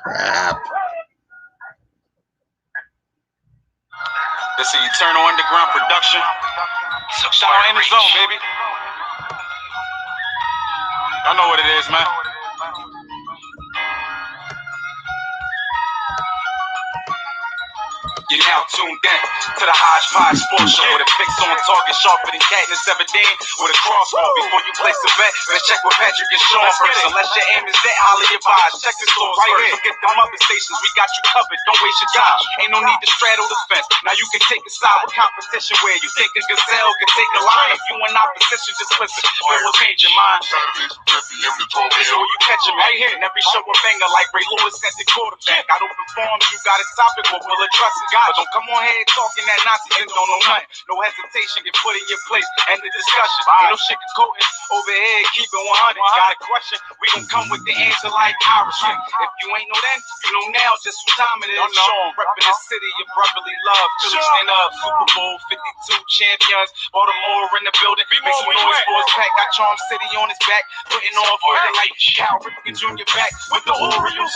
Crap. This is Eternal Underground Production. Shout out in the zone, baby. I know what it is, man. You're now tuned in to the Hodge Podge Sports Show with a fix on target sharper than Katniss Everdeen with a crossbow. Before you place a bet, let's check with Patrick and Sean first. Unless your aim is that, holler your vibes. Check the stores right here. Forget the mother stations, we got you covered. Don't waste your time. Ain't no need to straddle the fence. Now you can take a side with competition where you think a gazelle can take a line. If you in opposition, just listen. It will change your mind. This is where you catch him right here. And every show a banger like Ray Lewis at the quarterback. Got open forms, you got a topic, or will address it. But don't come on here talking that nonsense and don't know nothing. No hesitation, get put in your place. End the discussion. Ain't no shit coating over here, keep it 100. Got a question? We gon' come with the answer like Irishman. If you ain't know then, you know now just what time it is. Sean, reppin' the city of brotherly love. Philly stand up, Super Bowl 52 champions. Baltimore in the building. Make some noise for his pack. Got Charm City on his back. Putting on for the like Cal Ripken Jr. back with the Orioles.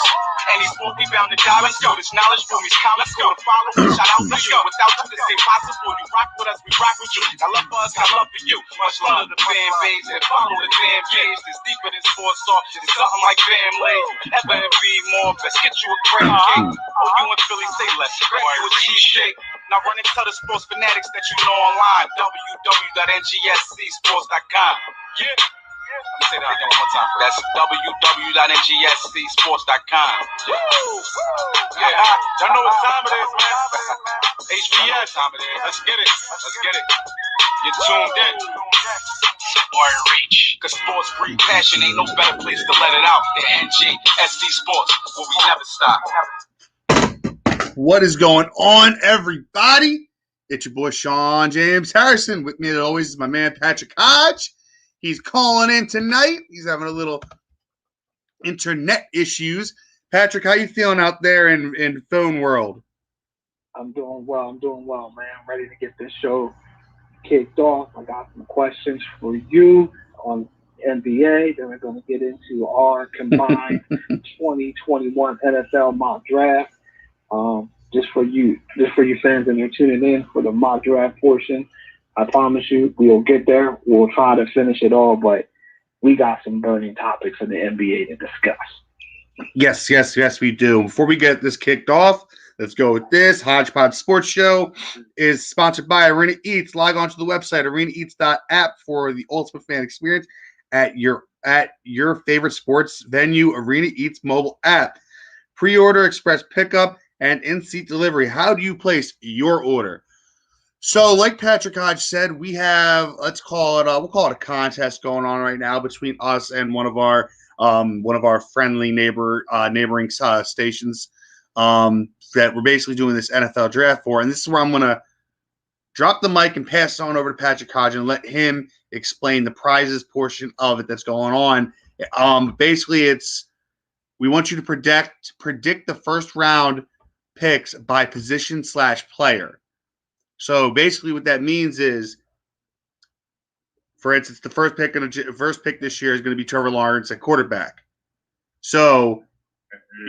And he's 4 rebound and dollars. Go, this knowledge for me's college. Go to follow. Shout out to you. Without you, this ain't possible. You rock with us, we rock with you. I love us, I love for you. Much love to the fan base and follow the fan page. It's deeper than sports talk. It's something like family. Ever and be more. Let's get you a crate cake. Oh, you in Philly, say less. Grab you a cheesesteak. Now run and tell the sports fanatics that you know online. www.ngscsports.com. Yeah. Let me say that again one more time. That's www.ngscsports.com. Yeah. Y'all know what time it is, man. HBS time it is. Let's get it. Let's get it. You're tuned in. Support and reach. Cause sports breed passion. Ain't no better place to let it out than NGSC Sports, where we never stop. What is going on, everybody? It's your boy Sean James Harrison. With me as always is my man Patrick Hodge. He's calling in tonight. He's having a little internet issues. Patrick, how you feeling out there in phone world? I'm doing well, man. I'm ready to get this show kicked off. I got some questions for you on NBA. Then we're going to get into our combined 2021 NFL mock draft. Just for you fans that are tuning in for the mock draft portion. I promise you, we'll get there. We'll try to finish it all, but we got some burning topics in the NBA to discuss. Yes, we do. Before we get this kicked off, let's go with this. Hodge Podge Sports Show is sponsored by Arena Eats. Log on to the website, arenaeats.app, for the ultimate fan experience at your favorite sports venue, Arena Eats mobile app. Pre-order, express pickup, and in-seat delivery. How do you place your order? So, like Patrick Hodge said, we have, we'll call it a contest going on right now between us and one of our friendly neighboring stations that we're basically doing this NFL draft for. And this is where I'm going to drop the mic and pass it on over to Patrick Hodge and let him explain the prizes portion of it that's going on. Basically, we want you to predict the first round picks by position/player. So basically, what that means is, for instance, the first pick this year is going to be Trevor Lawrence at quarterback. So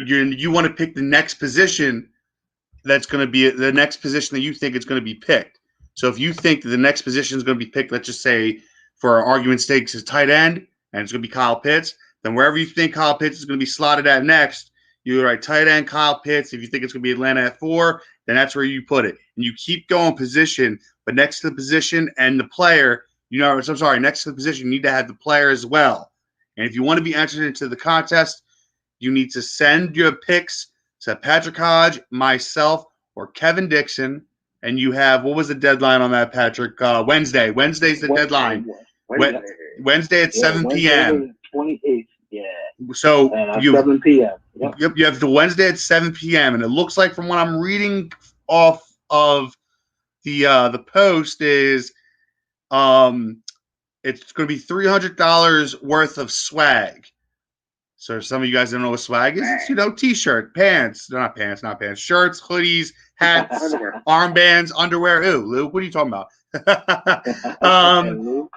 you want to pick the next position that's going to be the next position that you think is going to be picked. So if you think that the next position is going to be picked, let's just say, for argument's sake, is tight end, and it's going to be Kyle Pitts, then wherever you think Kyle Pitts is going to be slotted at next, you write tight end Kyle Pitts. If you think it's going to be Atlanta at 4, then that's where you put it. And you keep going position, but next to the position and the player, next to the position, you need to have the player as well. And if you want to be entered into the contest, you need to send your picks to Patrick Hodge, myself, or Kevin Dixon. And you have, what was the deadline on that, Patrick? Wednesday. Wednesday's the deadline. Wednesday at 7 p.m. 28th. Yeah. So 7 p.m. Yep, you have the Wednesday at 7 p.m. And it looks like, from what I'm reading off of the post, is it's going to be $300 worth of swag. So some of you guys don't know what swag is. It's, t-shirt, pants, not pants, shirts, hoodies, hats, armbands, underwear. Ew, Luke, what are you talking about?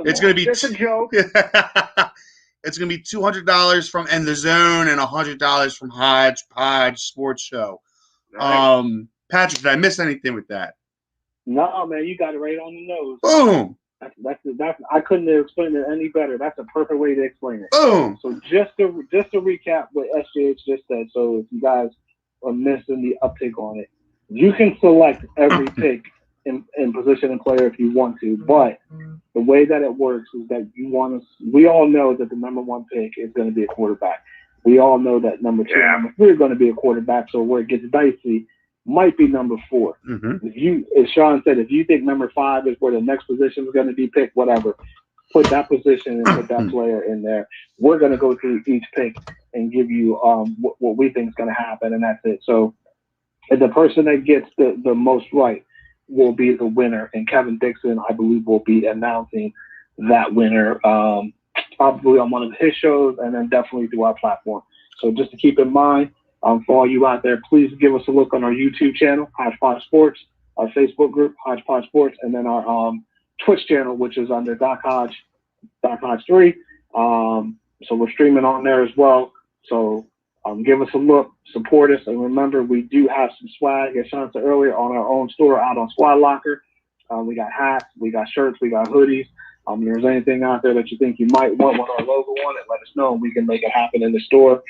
It's going to be just a joke. It's going to be $200 from End the Zone and $100 from Hodge Podge Sports Show. Nice. Patrick, did I miss anything with that? No, man, you got it right on the nose. Boom. That's I couldn't have explained it any better. That's a perfect way to explain it. Boom. So just to recap what SJH just said, so if you guys are missing the uptake on it, you can select every pick in position and player if you want to, but the way that it works is that we all know that the number one pick is going to be a quarterback. We all know that number two and number three are going to be a quarterback, so where it gets dicey might be number 4. If as Sean said, if you think number 5 is where the next position is going to be picked, whatever, put that position and put that player in there. We're going to go through each pick and give you what we think is going to happen, and that's it. So the person that gets the most right will be the winner, and Kevin Dixon, I believe, will be announcing that winner probably on one of his shows and then definitely through our platform. So just to keep in mind, for all you out there, please give us a look on our YouTube channel, Hodge Podge Sports, our Facebook group, Hodge Podge Sports, and then our Twitch channel, which is under Doc Hodge 3. So we're streaming on there as well. So give us a look, support us, and remember, we do have some swag, as Sean said earlier, on our own store out on Squad Locker. We got hats, we got shirts, we got hoodies. If there's anything out there that you think you might want with our logo on it, let us know, and we can make it happen in the store.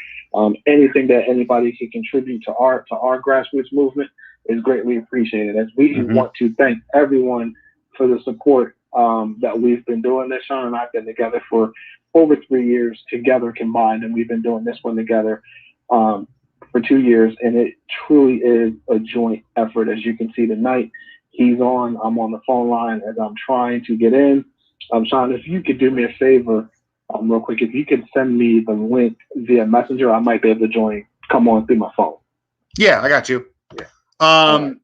Anything that anybody can contribute to our grassroots movement is greatly appreciated. As we want to thank everyone for the support that we've been doing this. Sean and I have been together for over 3 years together combined, and we've been doing this one together for 2 years, and it truly is a joint effort. As you can see tonight, he's on, I'm on the phone line as I'm trying to get in. Sean, if you could do me a favor, real quick, if you could send me the link via Messenger, I might be able to come on through my phone. Yeah, I got you. Yeah.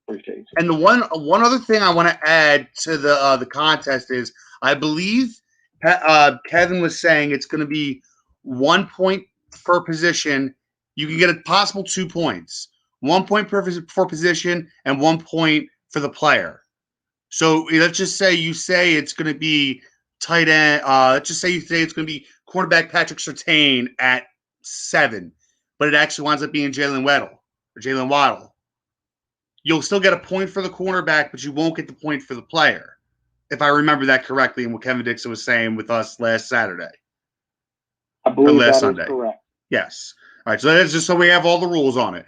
Appreciate you. And the one other thing I want to add to the contest is, I believe Kevin was saying it's going to be 1 point per position. You can get a possible 2 points, 1 point per position, and 1 point for the player. So let's just say you say it's going to be tight end. Let's just say you say it's going to be quarterback Patrick Surtain at 7, but it actually winds up being Jalen Waddle. You'll still get a point for the cornerback, but you won't get the point for the player, if I remember that correctly, and what Kevin Dixon was saying with us last Saturday. I believe last that Sunday. is correct. Yes. All right, so that's just so we have all the rules on it.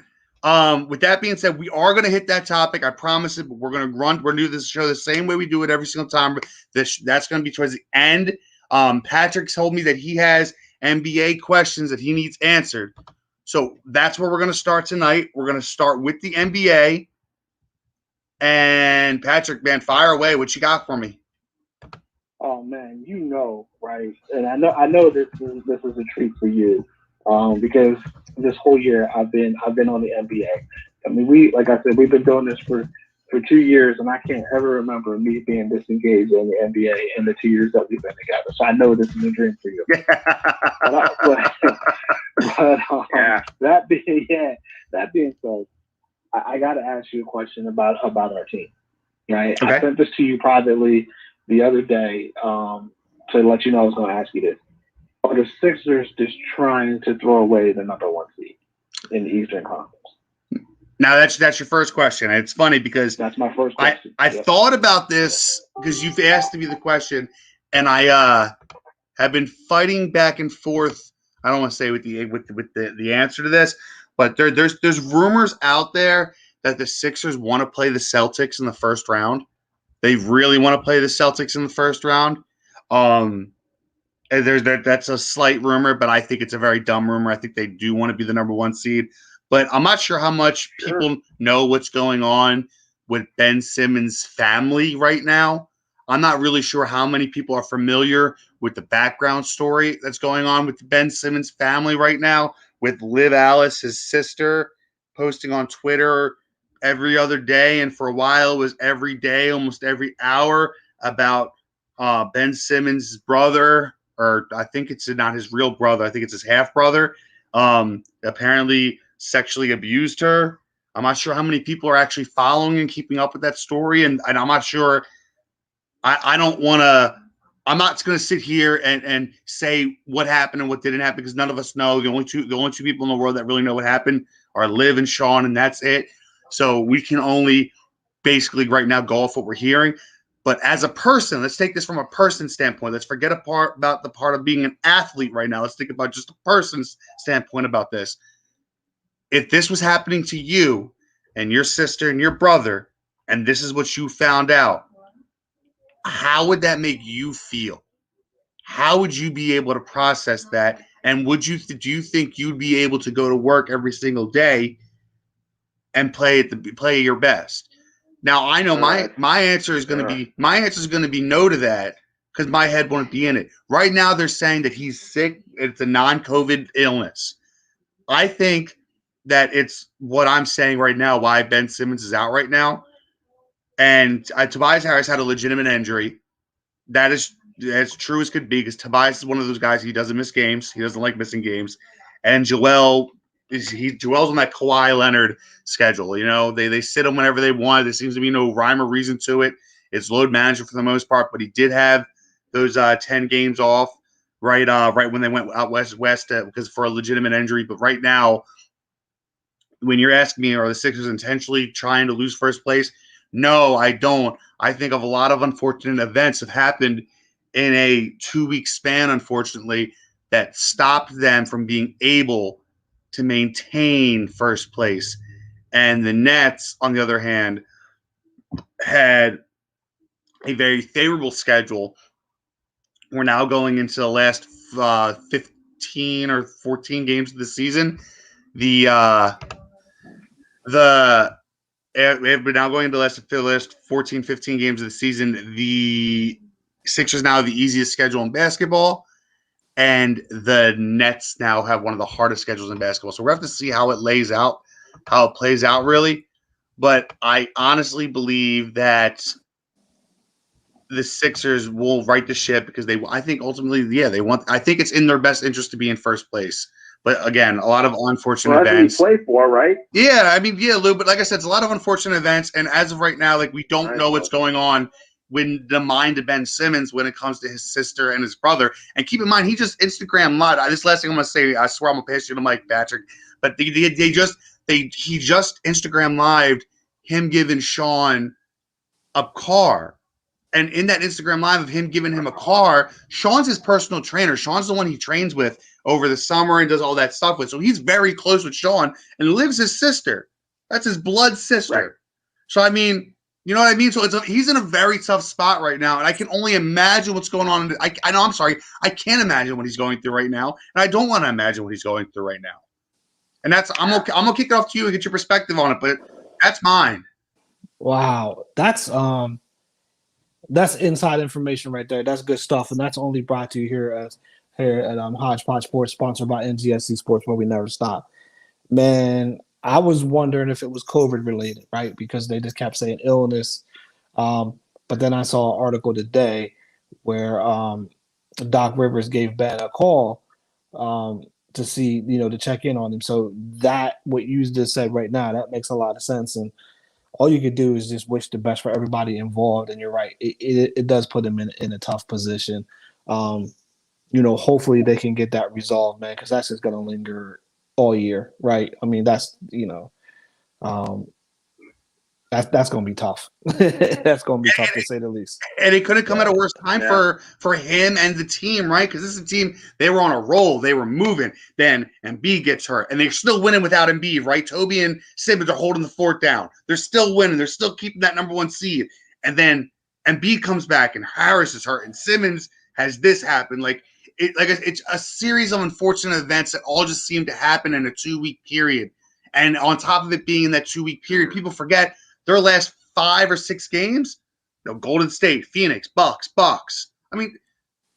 With that being said, we are going to hit that topic. I promise it, but we're going to do this show the same way we do it every single time. That's going to be towards the end. Patrick told me that he has NBA questions that he needs answered. So that's where we're going to start tonight. We're going to start with the NBA. And Patrick, man, fire away. What you got for me? Oh man, right? And I know this is a treat for you, because this whole year I've been on the NBA. I mean, like I said, we've been doing this for 2 years, and I can't ever remember me being disengaged in the NBA in the 2 years that we've been together. So I know this is a dream for you. That being said, I got to ask you a question about our team, right? Okay. I sent this to you privately the other day to let you know I was going to ask you this. Are the Sixers just trying to throw away the number 1 seed in the Eastern Conference? Now that's your first question. And it's funny because that's my first question. I thought about this because you've asked me the question, and I have been fighting back and forth. I don't want to say with the answer to this, but there's rumors out there that the Sixers want to play the Celtics in the first round. They really want to play the Celtics in the first round. That's a slight rumor, but I think it's a very dumb rumor. I think they do want to be the number 1 seed, but I'm not sure how much people know what's going on with Ben Simmons' family right now. I'm not really sure how many people are familiar with the background story that's going on with the Ben Simmons family right now, with Liv Alice, his sister, posting on Twitter every other day, and for a while it was every day, almost every hour, about Ben Simmons' brother, or I think it's not his real brother, I think it's his half-brother, apparently sexually abused her. I'm not sure how many people are actually following and keeping up with that story, and I'm not sure. I don't want to I'm not going to sit here and say what happened and what didn't happen because none of us know. The only two people in the world that really know what happened are Liv and Sean, and that's it. So we can only basically right now go off what we're hearing. But as a person, let's take this from a person standpoint. Let's forget about the part of being an athlete right now. Let's think about just a person's standpoint about this. If this was happening to you and your sister and your brother, and this is what you found out, how would that make you feel? How would you be able to process that? And do you think you'd be able to go to work every single day and play your best? Now I know my answer is going to be no to that because my head won't be in it. Right now they're saying that he's sick. It's a non-COVID illness. I think that it's what I'm saying right now. Why Ben Simmons is out right now, and Tobias Harris had a legitimate injury. That is as true as could be because Tobias is one of those guys. He doesn't miss games. He doesn't like missing games. And Joel's on that Kawhi Leonard schedule. You know, they sit him whenever they want. There seems to be no rhyme or reason to it. It's load management for the most part, but he did have those 10 games off right when they went out west because for a legitimate injury. But right now, when you're asking me, are the Sixers intentionally trying to lose first place? No, I don't. I think of a lot of unfortunate events that happened in a 2-week span, unfortunately, that stopped them from being able to maintain first place. And the Nets, on the other hand, had a very favorable schedule. We're now going into the last 15 or 14 games of the season. We're now going into the last 14, 15 games of the season. The Sixers now have the easiest schedule in basketball, and the Nets now have one of the hardest schedules in basketball. So we're going to have to see how it plays out, really. But I honestly believe that the Sixers will right the ship because I think ultimately, I think it's in their best interest to be in first place. But again, a lot of unfortunate events. That's what you play for, right? Yeah, I mean, yeah, Lou, but like I said, it's a lot of unfortunate events, and as of right now, like we don't know what's going on when the mind of Ben Simmons when it comes to his sister and his brother. And keep in mind, he just Instagram live. This last thing I'm gonna say, I swear I'm gonna pass you the mic, Patrick. But he just Instagram lived him giving Sean a car. And in that Instagram live of him giving him a car, Sean's his personal trainer. Sean's the one he trains with over the summer and does all that stuff with. So he's very close with Sean and Liv's his sister. That's his blood sister. Right. So, I mean, you know what I mean? So he's in a very tough spot right now. And I can only imagine what's going on. I know, I'm sorry. I can't imagine what he's going through right now. And I don't want to imagine what he's going through right now. And I'm going to kick it off to you and get your perspective on it. But that's mine. Wow. That's inside information right there. That's good stuff, and that's only brought to you here at Hodge Podge Sports, sponsored by NGSC Sports, where we never stop. Man, I was wondering if it was COVID related, right? Because they just kept saying illness. But then I saw an article today where Doc Rivers gave Ben a call to see, to check in on him. So that what you just said right now, that makes a lot of sense. And all you could do is just wish the best for everybody involved. And you're right. It does put them in a tough position. Hopefully they can get that resolved, man, because that's just going to linger all year, right? I mean, that's going to be tough. That's going to be tough to say the least. And it couldn't come at a worse time for him and the team, right? Because this is a team, they were on a roll. They were moving. Then Embiid gets hurt. And they're still winning without Embiid, right? Toby and Simmons are holding the fort down. They're still winning. They're still keeping that number one seed. And then Embiid comes back and Harris is hurt. And Simmons has this happen. It's a series of unfortunate events that all just seem to happen in a 2-week period. And on top of it being in that 2-week period, people forget their last 5 or 6 games, Golden State, Phoenix, Bucks. I mean,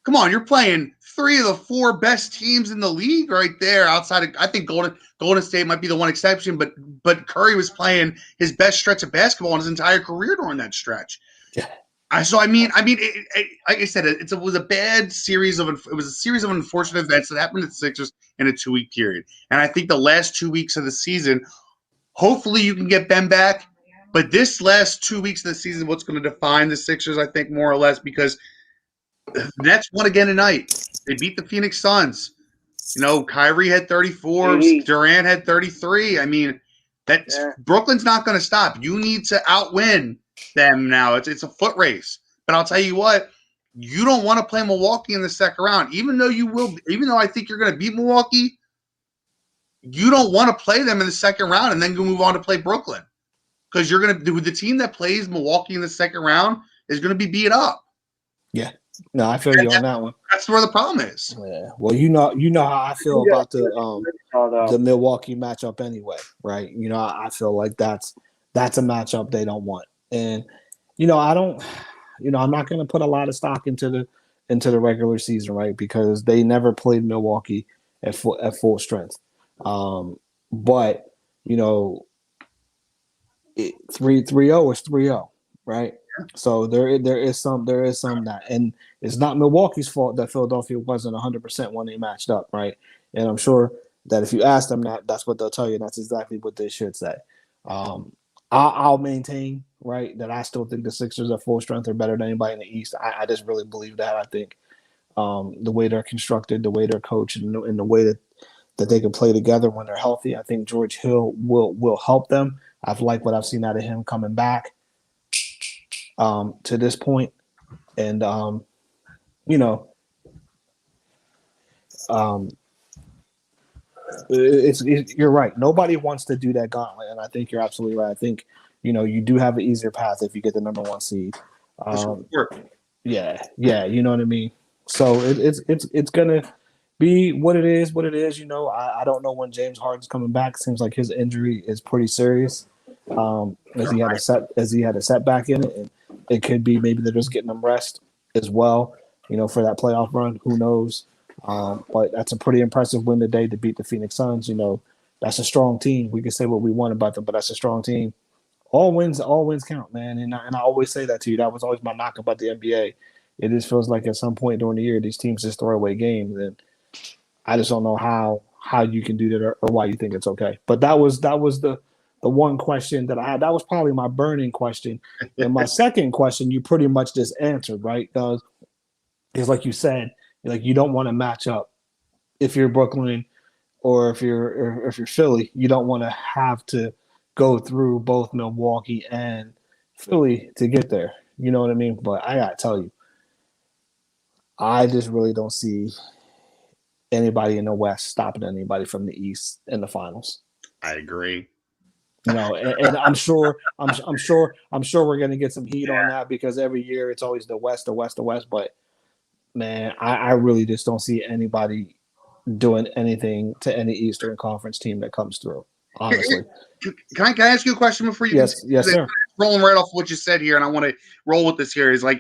come on, you're playing 3 of the 4 best teams in the league right there. Outside of, I think Golden State might be the one exception, but Curry was playing his best stretch of basketball in his entire career during that stretch. Yeah. Like I said, it was a bad series of unfortunate events that happened to the Sixers in a 2-week period. And I think the last 2 weeks of the season, hopefully you can get Ben back. But this last 2 weeks of the season, what's going to define the Sixers, I think, more or less, because The Nets won again tonight. They beat the Phoenix Suns. You know, Kyrie had 34. Durant had 33. I mean, Brooklyn's not going to stop. You need to outwin them now. It's a foot race. But I'll tell you what, you don't want to play Milwaukee in the second round. Even though I think you're going to beat Milwaukee, you don't want to play them in the second round and then go move on to play Brooklyn. Because you're going to do the team that plays Milwaukee in the second round is going to be beat up. Yeah. No, I feel you on that one. That's where the problem is. Yeah. Well, you know how I feel about the Milwaukee matchup anyway, right? You know, I feel like that's a matchup they don't want. And I'm not going to put a lot of stock into the regular season, right? Because they never played Milwaukee at full strength. But 3-0 is 3-0, right? So there is some that, and it's not Milwaukee's fault that Philadelphia wasn't 100% when they matched up, right? And I'm sure that if you ask them that's what they'll tell you. That's exactly what they should say. I'll maintain, right, that I still think the Sixers at full strength are better than anybody in the East. I just really believe that. I think the way they're constructed, the way they're coached, and the way that they can play together when they're healthy, I think George Hill will help them. I've liked what I've seen out of him coming back to this point. And, you're right. Nobody wants to do that gauntlet, and I think you're absolutely right. I think, you do have an easier path if you get the number one seed. Yeah, you know what I mean? So it's going to be what it is. I don't know when James Harden's coming back. It seems like his injury is pretty serious. As he had a setback in it, and it could be maybe they're just getting him rest as well, for that playoff run. Who knows? But that's a pretty impressive win today to beat the Phoenix Suns. That's a strong team. We can say what we want about them, but that's a strong team. All wins count, man. And I always say that to you. That was always my knock about the NBA. It just feels like at some point during the year, these teams just throw away games, and I just don't know how you can do that or why you think it's okay. But that was the one question that I had. That was probably my burning question. And my second question, you pretty much just answered, right? Is like you said, you don't want to match up if you're Brooklyn or if you're Philly. You don't want to have to go through both Milwaukee and Philly to get there. You know what I mean? But I gotta tell you, I just really don't see anybody in the West stopping anybody from the East in the finals. I agree. And I'm sure we're gonna get some heat on that because every year it's always the West. But man, I really just don't see anybody doing anything to any Eastern Conference team that comes through. Honestly, can I ask you a question before you? Yes, sir. Rolling right off what you said here, and I want to roll with this here. Is I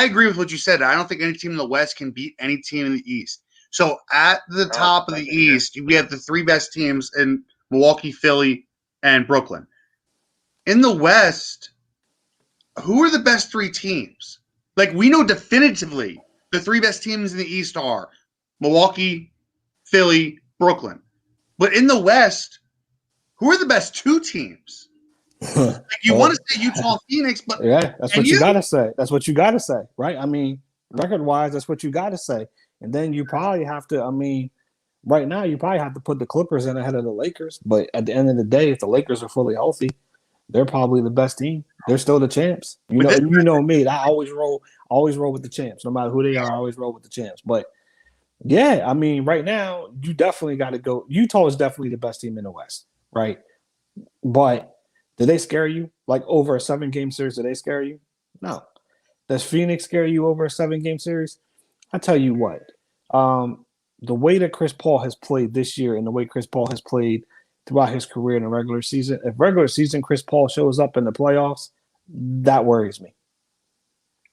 agree with what you said. I don't think any team in the West can beat any team in the East. So at the top of the East, we have the three best teams in Milwaukee, Philly, and Brooklyn. In the West, who are the best three teams? We know definitively the three best teams in the East are Milwaukee, Philly, Brooklyn. But in the West, who are the best two teams? You want to say Utah, Phoenix, but yeah, that's what you got to say. That's what you got to say, right? I mean, record-wise, that's what you got to say. And then you probably have to, right now you probably have to put the Clippers in ahead of the Lakers. But at the end of the day, if the Lakers are fully healthy, they're probably the best team. They're still the champs. You know me. I always roll with the champs. No matter who they are, I always roll with the champs. But yeah, right now you definitely got to go. Utah is definitely the best team in the West, right? But do they scare you? Over a 7-game series, do they scare you? No. Does Phoenix scare you over a 7-game series? I tell you what, the way that Chris Paul has played this year and the way Chris Paul has played throughout his career in the regular season, if regular season Chris Paul shows up in the playoffs, that worries me.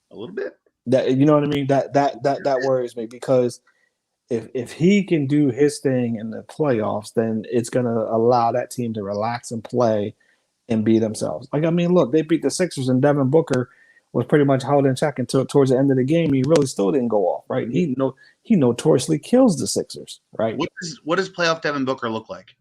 A little bit. That you know what I mean? That worries me because if he can do his thing in the playoffs, then it's gonna allow that team to relax and play and be themselves. Look, they beat the Sixers and Devin Booker was pretty much held in check until towards the end of the game. He really still didn't go off, right? He notoriously kills the Sixers, right? What does playoff Devin Booker look like?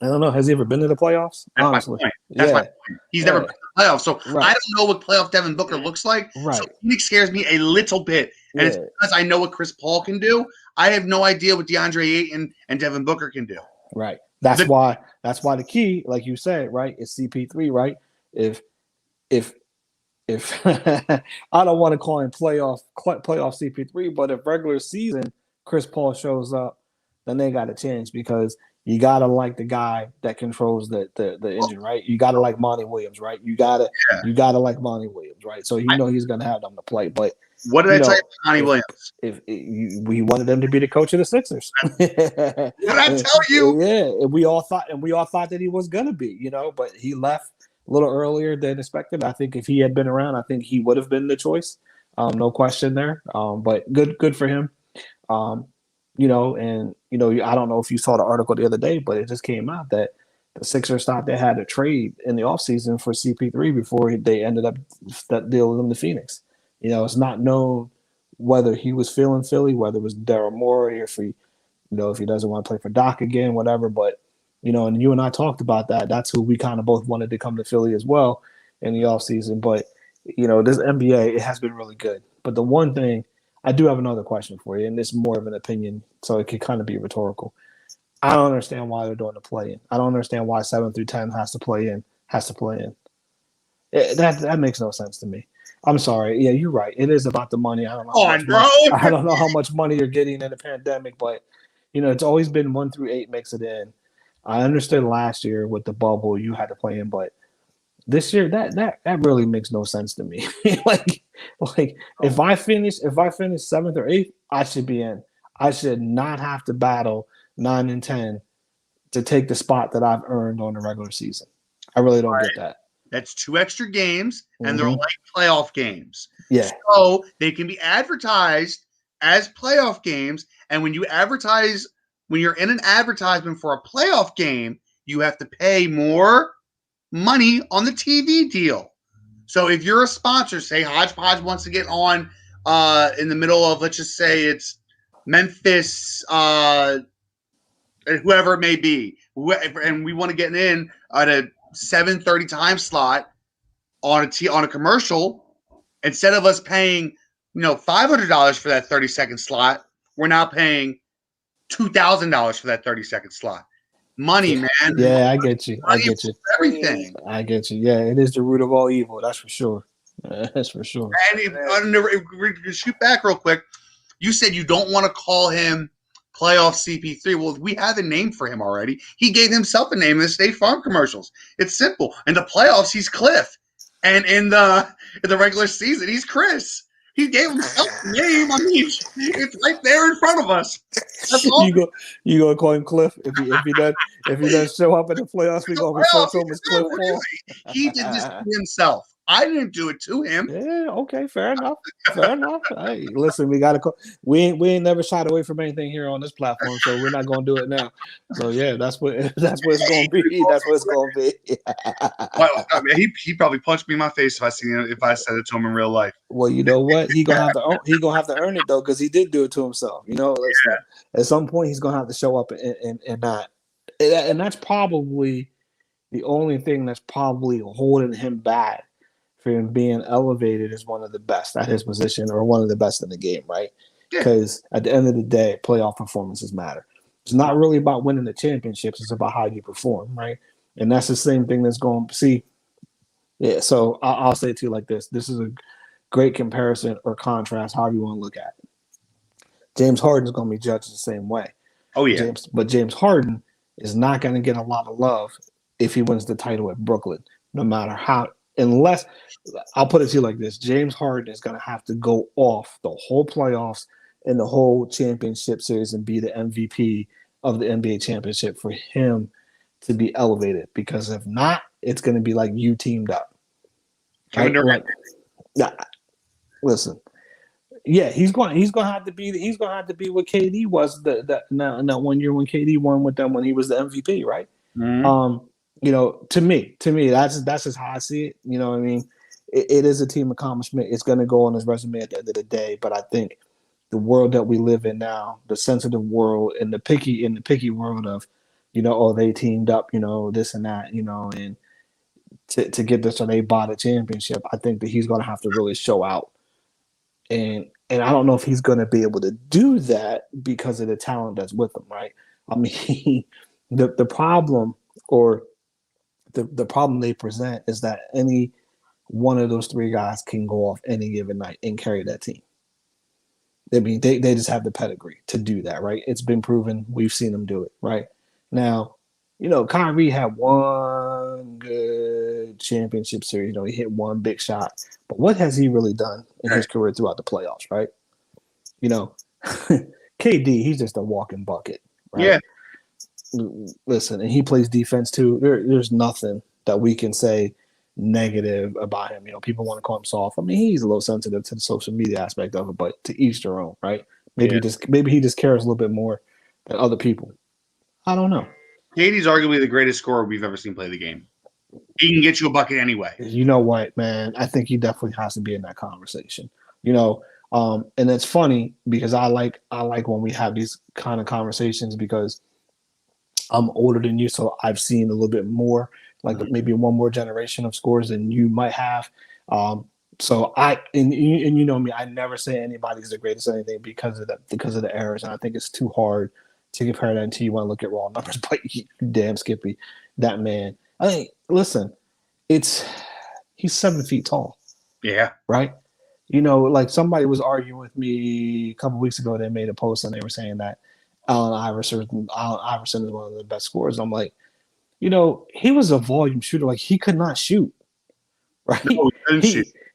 I don't know. Has he ever been to the playoffs? That's Honestly, my point. That's my point. He's never been to the playoffs, so Right. I don't know what playoff Devin Booker looks like. Right. So Phoenix scares me a little bit, and it's because I know what Chris Paul can do. I have no idea what DeAndre Ayton and Devin Booker can do. Right. That's why the key, like you said, right, is CP3, right? If I don't want to call him playoff CP3, but if regular season Chris Paul shows up, then they got a chance because you gotta like the guy that controls the engine, right? You gotta like Monty Williams, right? You gotta like Monty Williams, right? So he's gonna have them to play. But what did I tell you about Monty Williams? We wanted him to be the coach of the Sixers. What did I tell you? Yeah, and we all thought that he was gonna be, but he left a little earlier than expected. I think if he had been around, I think he would have been the choice. No question there. But good for him. I don't know if you saw the article the other day, but it just came out that the Sixers thought they had a trade in the offseason for CP3 before they ended up that deal with him to Phoenix. It's not known whether he was feeling Philly, whether it was Daryl Morey, or if he doesn't want to play for Doc again, whatever. But, and you and I talked about that. That's who we kind of both wanted to come to Philly as well in the offseason. But, this NBA, it has been really good. But the one thing, I do have another question for you, and it's more of an opinion, so it could kind of be rhetorical. I don't understand why they're doing the play-in. I don't understand why 7 through 10 has to play in. That makes no sense to me. I'm sorry. Yeah, you're right. It is about the money. I don't know how much money you're getting in the pandemic, but it's always been 1 through 8 makes it in. I understood last year with the bubble you had to play in, but this year that really makes no sense to me. like if I finish 7th or 8th, I should be in. I should not have to battle 9 and 10 to take the spot that I've earned on the regular season. I really don't get that. That's 2 extra games, and they're like playoff games. Yeah. So they can be advertised as playoff games, and when you're in an advertisement for a playoff game, you have to pay more money on the TV deal. So if you're a sponsor, say Hodge Podge wants to get on in the middle of, let's just say it's Memphis, whoever it may be, and we want to get in at a 7:30 time slot on a commercial, instead of us paying $500 for that 30-second slot, we're now paying $2,000 for that 30-second slot. Money, man. Yeah, I get you. Everything. I get you. Yeah, it is the root of all evil. That's for sure. That's for sure. And if we shoot back real quick, you said you don't want to call him playoff CP3. Well, we have a name for him already. He gave himself a name in the State Farm commercials. It's simple. In the playoffs, he's Cliff, and in the regular season, he's Chris. He gave himself a name. I mean, it's right there in front of us. That's all. You gonna call him Cliff if he does show up in the playoffs? We gonna refer to him as Cliff Paul. He did this to himself. I didn't do it to him. Yeah, okay, fair enough. Hey, listen, we ain't never shied away from anything here on this platform, so we're not gonna do it now. So yeah, that's what it's gonna be. That's what it's gonna be. Well, I mean, he probably punched me in my face if I said it to him in real life. Well, you know what? He gonna have to earn it though, because he did do it to himself. At some point he's gonna have to show up and not. And that's probably the only thing that's probably holding him back for him being elevated as one of the best at his position or one of the best in the game, right? Because at the end of the day, playoff performances matter. It's not really about winning the championships. It's about how you perform, right? And that's the same thing that's going to see. Yeah, so I'll say it to you like this. This is a great comparison or contrast, however you want to look at it. James Harden is going to be judged the same way. Oh, yeah. James Harden is not going to get a lot of love if he wins the title at Brooklyn, no matter how. Unless, I'll put it to you like this, James Harden is going to have to go off the whole playoffs and the whole championship series and be the MVP of the NBA championship for him to be elevated. Because if not, it's going to be like you teamed up. Listen, yeah, he's going to have to be what KD was that 1 year when KD won with them when he was the MVP, right? Mm-hmm. To me, that's just how I see it. You know what I mean? It is a team accomplishment. It's going to go on his resume at the end of the day. But I think the world that we live in now, the sensitive world and the picky world of they teamed up, this and that, and to get this, so they bought a championship. I think that he's going to have to really show out, and I don't know if he's going to be able to do that because of the talent that's with him, right? I mean, the problem or the problem they present is that any one of those three guys can go off any given night and carry that team. I mean, they just have the pedigree to do that, right? It's been proven. We've seen them do it, right? Now, Kyrie had one good championship series. He hit one big shot. But what has he really done in his career throughout the playoffs, right? KD, he's just a walking bucket, right? Yeah. Listen, and he plays defense too. There's nothing that we can say negative about him. People want to call him soft. I mean, he's a little sensitive to the social media aspect of it, but to each their own, right? Maybe he just cares a little bit more than other people. I don't know. KD's arguably the greatest scorer we've ever seen play the game. He can get you a bucket anyway. You know what, man? I think he definitely has to be in that conversation. And it's funny because I like when we have these kind of conversations because I'm older than you, so I've seen a little bit more, like maybe one more generation of scores than you might have. So and you know me, I never say anybody's the greatest or anything because of the errors, and I think it's too hard to compare that until you want to look at raw numbers. But you damn Skippy, that man. I mean, listen, he's 7 feet tall. Yeah. Right. Like somebody was arguing with me a couple weeks ago. They made a post and they were saying that Allen Iverson is one of the best scorers. I'm like, he was a volume shooter. Like he could not shoot, right? No,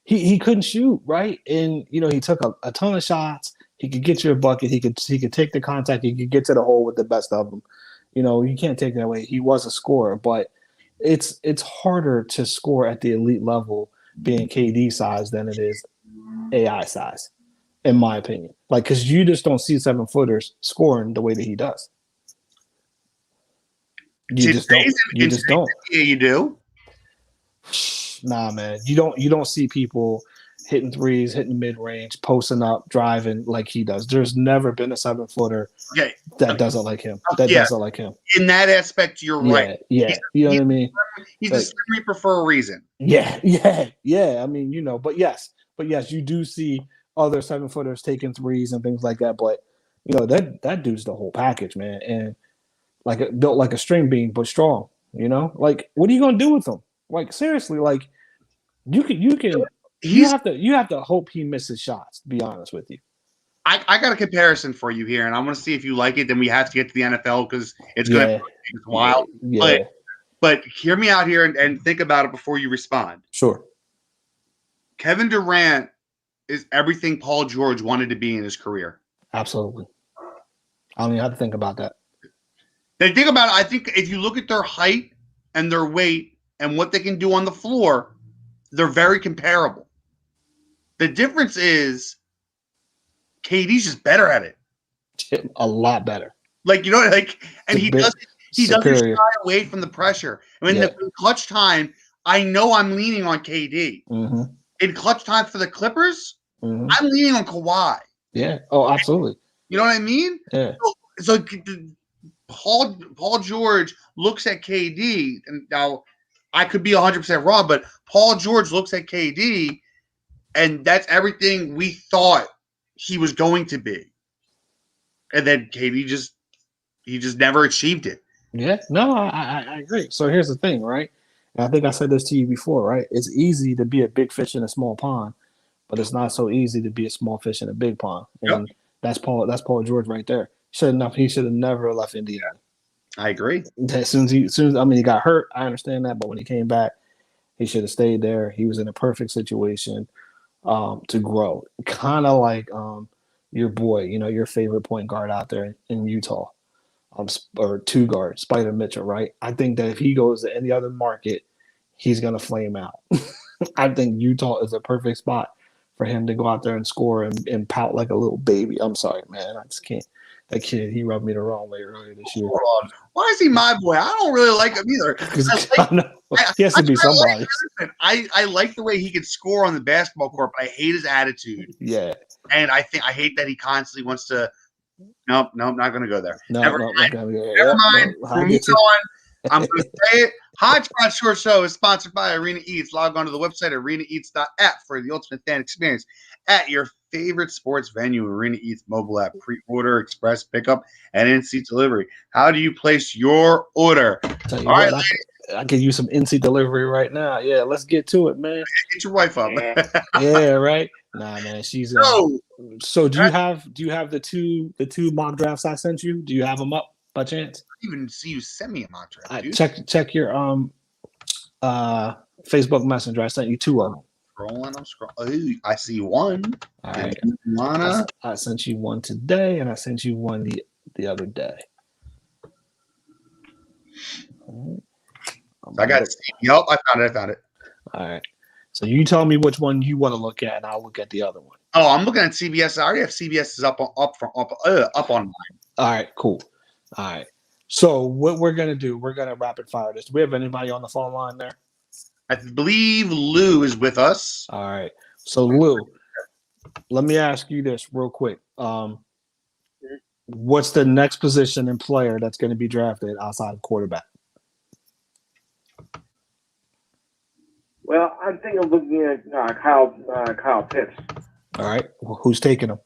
he couldn't shoot, right? And he took a ton of shots. He could get you a bucket. He could take the contact. He could get to the hole with the best of them. You can't take that away. He was a scorer, but it's harder to score at the elite level being KD size than it is AI size, in my opinion. Like, because you just don't see 7-footers scoring the way that he does. You just don't. Yeah, you do. Nah, man. You don't see people hitting threes, hitting mid range, posting up, driving like he does. There's never been a 7-footer that doesn't like him. Doesn't like him. In that aspect, you're right. Yeah. You know what I mean? He's a sweeper for a reason. Yeah. I mean, but yes, you do see other 7-footers taking threes and things like that. But that dude's the whole package, man. And built like a string bean, but strong. Like what are you gonna do with him? Like seriously, like you can. You have to hope he misses shots. To be honest with you, I got a comparison for you here, and I want to see if you like it. Then we have to get to the NFL because it's going to be wild. Yeah. But hear me out here and think about it before you respond. Sure. Kevin Durant is everything Paul George wanted to be in his career. Absolutely. I don't even have to think about that. Then think about it. I think if you look at their height and their weight and what they can do on the floor, they're very comparable. The difference is KD's just better at it. A lot better. And he doesn't shy away from the pressure. I mean, in clutch time, I know I'm leaning on KD. Mm-hmm. In clutch time for the Clippers, I'm leaning on Kawhi. Yeah. Oh, absolutely. You know what I mean? Yeah. So Paul George looks at KD, and now I could be 100% wrong, but Paul George looks at KD, and that's everything we thought he was going to be. And then KD just never achieved it. Yeah, no, I agree. So here's the thing, right? And I think I said this to you before, right? It's easy to be a big fish in a small pond, but it's not so easy to be a small fish in a big pond. And that's Paul George right there. He should have never left Indiana. I agree. As soon as he got hurt, I understand that, but when he came back, he should have stayed there. He was in a perfect situation to grow. Kind of like your boy, your favorite point guard out there in Utah, or two guard, Spider Mitchell, right? I think that if he goes to any other market, he's gonna flame out. I think Utah is a perfect spot for him to go out there and score and pout like a little baby. I'm sorry, man. I just can't. That kid, he rubbed me the wrong way earlier this year. Why is he my boy? I don't really like him either. He has to be somebody. I like the way he can score on the basketball court, but I hate his attitude. Yeah. And I hate that he constantly wants to Nope, not going to go there. No, Never no, mind. okay, Never mind. no, We're moving on. I'm going to say it. Hodge Podge Short Show is sponsored by Arena Eats. Log on to the website arenaeats.app for the ultimate fan experience at your favorite sports venue. Arena Eats mobile app, pre-order, express pickup, and in-seat delivery. How do you place your order? Tell you All what, right, I can use some in-seat delivery right now. Yeah, let's get to it, man. get your wife up. Yeah, right. Nah, man, she's. No. So do you have the two mock drafts I sent you? Do you have them up by chance? I didn't even see you send me a mock draft, dude. Check your Facebook Messenger. I sent you 2 of them. I'm scrolling. I see one. All right. I sent you one today, and I sent you one the other day. So I got it. Yep, I found it. All right. So you tell me which one you want to look at, and I'll look at the other one. Oh, I'm looking at CBS. I already have CBS up on mine. All right, cool. All right. So what we're gonna do? We're gonna rapid fire this. Do we have anybody on the phone line there? I believe Lou is with us. All right. So Lou, let me ask you this real quick. What's the next position and player that's going to be drafted outside of quarterback? Well, I'm thinking of looking at Kyle Pitts. All right. Well, who's taking him?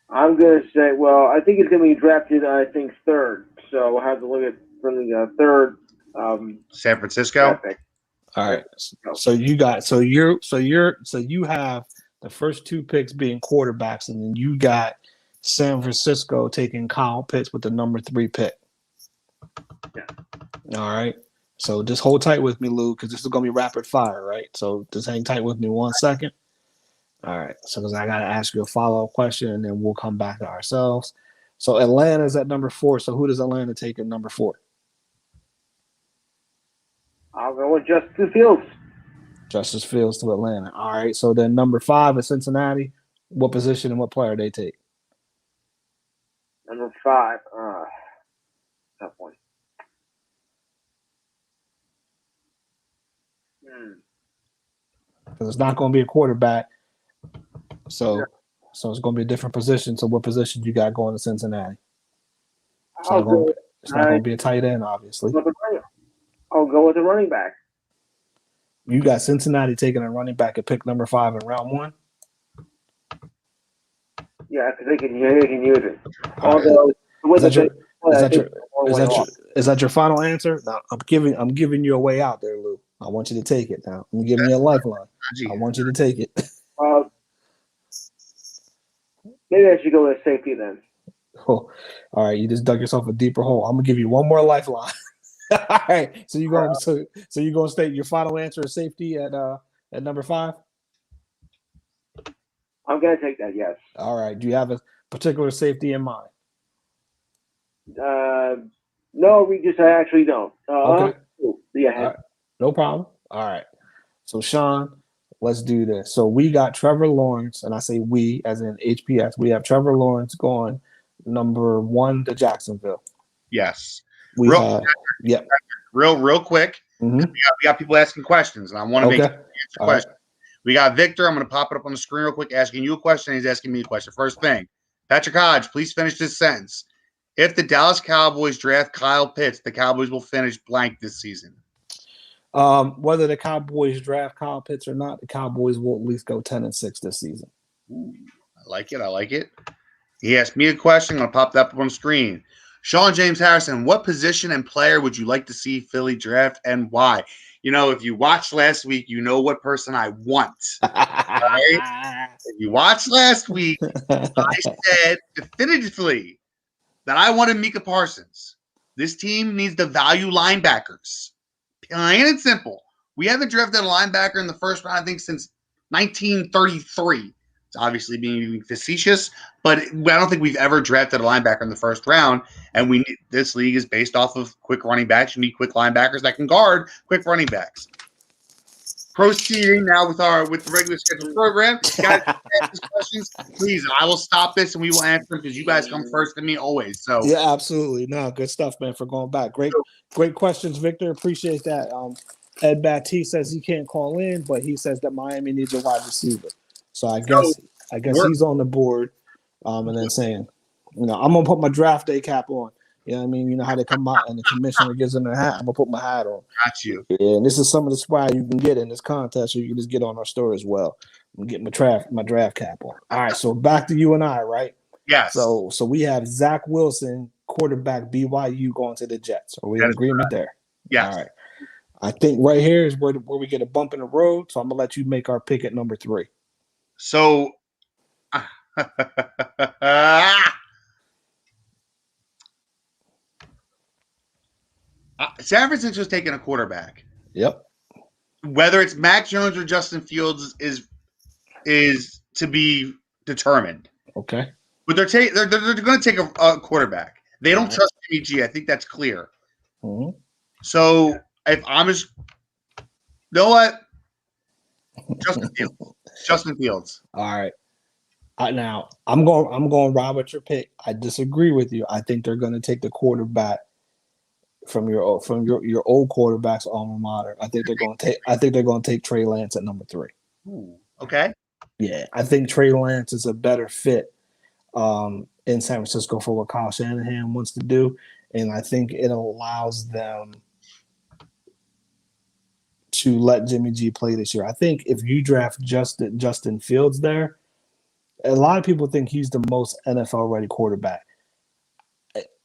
I'm going to say, well, I think it's going to be drafted, I think, third. So we'll have to look at from the third. San Francisco. All right. So you have the first 2 picks being quarterbacks, and then you got San Francisco taking Kyle Pitts with the number 3 pick. Yeah. All right. So just hold tight with me, Lou, because this is going to be rapid fire, right? So just hang tight with me 1 second. All right. So because I got to ask you a follow-up question, and then we'll come back to ourselves. So Atlanta's at number 4. So who does Atlanta take at number 4? I'll go with Justin Fields. Justice Fields to Atlanta. All right. So then number 5 is Cincinnati. What position and what player they take? Number 5. Tough one. Because it's not going to be a quarterback. So it's going to be a different position. So what position you got going to Cincinnati? It's not going to be a tight end, obviously. I'll go with the running back. You got Cincinnati taking a running back at pick number 5 in round 1? Yeah, because they can use it. Although, is that your final answer? No, I'm giving you a way out there, Lou. I want you to take it now. I'm giving you a lifeline. I want you to take it. Maybe I should go with safety then. Oh, all right, you just dug yourself a deeper hole. I'm gonna give you one more lifeline. All right, so you're gonna state your final answer is safety at number 5. I'm gonna take that. Yes. All right. Do you have a particular safety in mind? No, I actually don't. Okay. Yeah. Right. No problem. All right. So Sean, let's do this. So we got Trevor Lawrence, and I say we as in HPS. We have Trevor Lawrence going number 1 to Jacksonville. Yes. Real quick. Mm-hmm. We got people asking questions, and I want to make answer questions. Right. We got Victor. I'm going to pop it up on the screen real quick, asking you a question. He's asking me a question. First thing, Patrick Hodge, please finish this sentence. If the Dallas Cowboys draft Kyle Pitts, the Cowboys will finish blank this season. Whether the Cowboys draft Kyle Pitts or not, the Cowboys will at least go 10-6 this season. Ooh, I like it. He asked me a question. I'm going to pop that up on the screen. Sean James Harrison, what position and player would you like to see Philly draft and why? You know, if you watched last week, you know what person I want. Right? If you watched last week, I said definitively that I wanted Micah Parsons. This team needs to value linebackers. Plain and simple. We haven't drafted a linebacker in the first round, I think, since 1933. It's obviously being facetious, but I don't think we've ever drafted a linebacker in the first round. And this league is based off of quick running backs. You need quick linebackers that can guard quick running backs. Proceeding now with the regular scheduled program. Guys, ask questions, please. I will stop this and we will answer them because you guys come first to me always. So yeah, absolutely. No, good stuff, man. For going back, great questions, Victor. Appreciate that. Ed Batiste says he can't call in, but he says that Miami needs a wide receiver. So I I guess he's on the board. And then saying, I'm gonna put my draft day cap on. You know what I mean? You know how they come out and the commissioner gives them their hat. I'm gonna put my hat on. Got you. Yeah, and this is some of the swag you can get in this contest, so you can just get on our store as well. I'm getting my draft cap on. All right, so back to you and I, right? Yes. So we have Zach Wilson, quarterback BYU, going to the Jets. Are we in agreement there? Yes. All right. I think right here is where we get a bump in the road. So I'm gonna let you make our pick at number 3. So San Francisco's taking a quarterback. Yep. Whether it's Mac Jones or Justin Fields is to be determined. Okay. But they're going to take a quarterback. They don't trust Jimmy G. I think that's clear. Mm-hmm. So if I'm just, you know what? Justin Fields. All right. Now I'm going ride with your pick. I disagree with you. I think they're going to take the quarterback from your old quarterback's alma mater. I think they're going to take Trey Lance at number 3. Ooh, okay. Yeah, I think Trey Lance is a better fit in San Francisco for what Kyle Shanahan wants to do, and I think it allows them to let Jimmy G play this year. I think if you draft Justin Fields there, a lot of people think he's the most NFL-ready quarterback.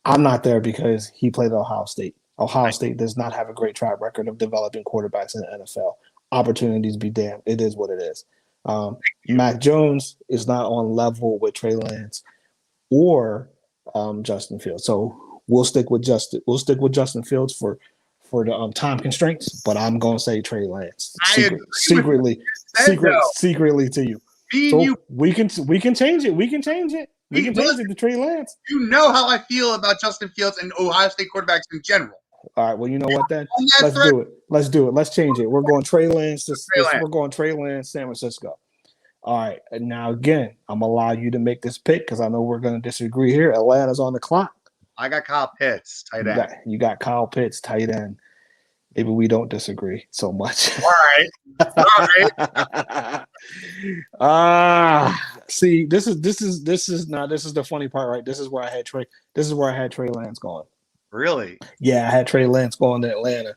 I'm not there because he played at Ohio State. Ohio State does not have a great track record of developing quarterbacks in the NFL. Opportunities be damned. It is what it is. Mac Jones is not on level with Trey Lance or Justin Fields. So we'll stick with Justin Fields for the time constraints. But I'm gonna say Trey Lance secretly to you. So we can change it. We can change it. We can change it to Trey Lance. You know how I feel about Justin Fields and Ohio State quarterbacks in general. All right. Well, you know what then? Let's do it. Let's change it. We're going Trey Lance. We're going Trey Lance, San Francisco. All right. And now again, I'm gonna allow you to make this pick because I know we're gonna disagree here. Atlanta's on the clock. I got Kyle Pitts, tight end. You got Kyle Pitts, tight end. Maybe we don't disagree so much. All right. See, this is the funny part, right? This is where I had Trey Lance going. Really? Yeah, I had Trey Lance going to Atlanta.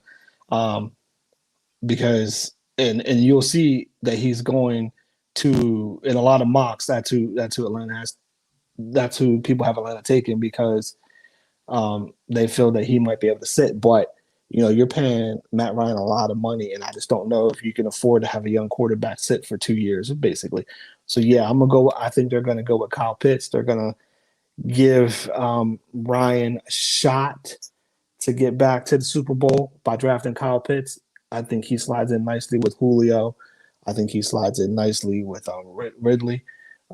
Because and you'll see that he's going to, in a lot of mocks, that's who Atlanta has, that's who people have Atlanta taken because they feel that he might be able to sit, but you're paying Matt Ryan a lot of money, and I just don't know if you can afford to have a young quarterback sit for 2 years, basically. So, yeah, I think they're going to go with Kyle Pitts. They're going to give Ryan a shot to get back to the Super Bowl by drafting Kyle Pitts. I think he slides in nicely with Julio. I think he slides in nicely with Ridley.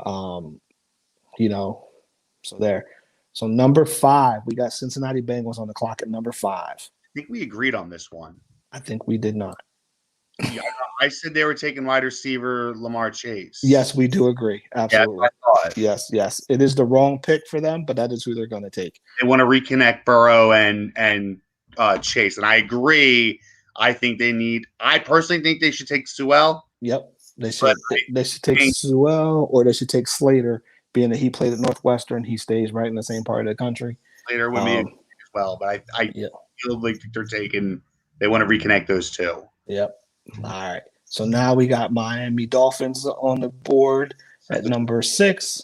So there. So number 5, we got Cincinnati Bengals on the clock at number 5. I think we agreed on this one. I think we did not. Yeah, I said they were taking wide receiver Lamar Chase. Yes, we do agree. Absolutely. Yeah, Yes. It is the wrong pick for them, but that is who they're going to take. They want to reconnect Burrow and Chase, and I agree. I personally think they should take Sewell. Yep, they should. They should take Sewell, or they should take Slater, being that he played at Northwestern. He stays right in the same part of the country. Slater would be as well, but I feel like they want to reconnect those two. Yep. All right. So now we got Miami Dolphins on the board at number 6.